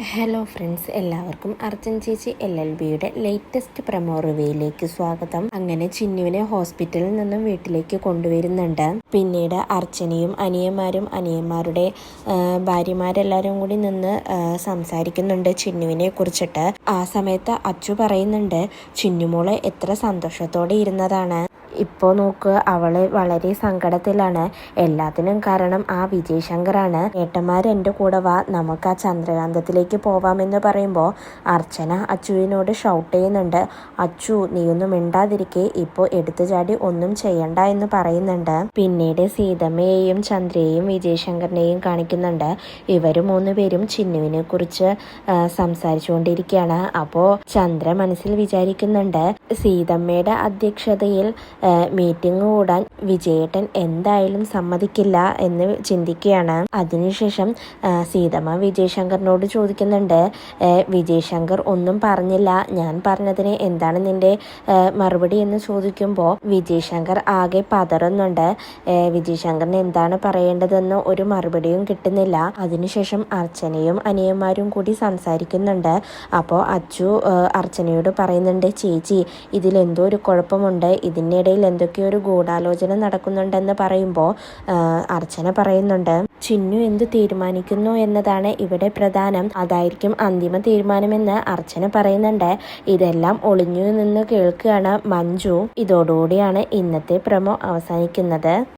Hello friends, എല്ലാവർക്കും അർച്ചന ചേച്ചി LLBയുടെ latest promo റിവ്യൂയിലേക്ക് സ്വാഗതം. അങ്ങനെ ചിന്നുവിനെ ഹോസ്പിറ്റലിൽ നിന്നും വീട്ടിലേക്ക് കൊണ്ടുവരുന്നുണ്ട്. പിന്നീട് അർച്ചനയും അനിയന്മാരുടെ ഭാര്യമാരെല്ലാവരും കൂടി നിന്ന് സംസാരിക്കുന്നുണ്ട് ചിന്നുവിനെ കുറിച്ചിട്ട്. ആ സമയത്ത് അച്ചു പറയുന്നുണ്ട്, ചിന്നുമോള് എത്ര സന്തോഷത്തോടെ ഇരുന്നതാണ്, ഇപ്പോൾ നോക്ക് അവള് വളരെ സങ്കടത്തിലാണ്. എല്ലാത്തിനും കാരണം ആ വിജയ് ശങ്കറാണ്. ഏട്ടന്മാരെൻ്റെ കൂടെ വാ, നമുക്ക് ആ ചന്ദ്രകാന്തത്തിലേക്ക് പോവാമെന്ന് പറയുമ്പോൾ അർച്ചന അച്ചുവിനോട് ഷൗട്ട് ചെയ്യുന്നുണ്ട്, അച്ചു നീയൊന്നും മിണ്ടാതിരിക്കെ, ഇപ്പോൾ എടുത്തു ചാടി ഒന്നും ചെയ്യണ്ട എന്ന് പറയുന്നുണ്ട്. പിന്നീട് സീതമ്മയെയും ചന്ദ്രയെയും വിജയ് ശങ്കറിനെയും കാണിക്കുന്നുണ്ട്. ഇവർ മൂന്നുപേരും ചിന്നുവിനെ കുറിച്ച് സംസാരിച്ചുകൊണ്ടിരിക്കുകയാണ്. അപ്പോൾ ചന്ദ്ര മനസ്സിൽ വിചാരിക്കുന്നുണ്ട്, സീതമ്മയുടെ അധ്യക്ഷതയിൽ മീറ്റിംഗ് കൂടാൻ വിജയേട്ടൻ എന്തായാലും സമ്മതിക്കില്ല എന്ന് ചിന്തിക്കുകയാണ്. അതിനുശേഷം സീതമ്മ വിജയ് ശങ്കറിനോട് ചോദിക്കുന്നുണ്ട്, വിജയ് ശങ്കർ ഒന്നും പറഞ്ഞില്ല, ഞാൻ പറഞ്ഞതിന് എന്താണ് നിന്റെ മറുപടി എന്ന് ചോദിക്കുമ്പോൾ വിജയ് ശങ്കർ ആകെ പതറുന്നുണ്ട്. വിജയ് ശങ്കറിന് എന്താണ് പറയേണ്ടതെന്ന് ഒരു മറുപടിയും കിട്ടുന്നില്ല. അതിനുശേഷം അർച്ചനയും അനിയന്മാരും കൂടി സംസാരിക്കുന്നുണ്ട്. അപ്പോൾ അച്ചു അർച്ചനയോട് പറയുന്നുണ്ട്, ചേച്ചി ഇതിലെന്തോ ഒരു കുഴപ്പമുണ്ട്, ഇതിനിടയിൽ എന്തൊക്കെയോ ഒരു ഗൂഢാലോചന നടക്കുന്നുണ്ടെന്ന് പറയുമ്പോൾ അർച്ചന പറയുന്നുണ്ട്, ചിന്നു എന്ത് തീരുമാനിക്കുന്നു എന്നതാണ് ഇവിടെ പ്രധാനം, അതായിരിക്കും അന്തിമ തീരുമാനമെന്ന് അർച്ചന പറയുന്നുണ്ട്. ഇതെല്ലാം ഒളിഞ്ഞു നിന്ന് കേൾക്കുകയാണ് മഞ്ജു. ഇതോടുകൂടിയാണ് ഇന്നത്തെ പ്രമോ അവസാനിക്കുന്നത്.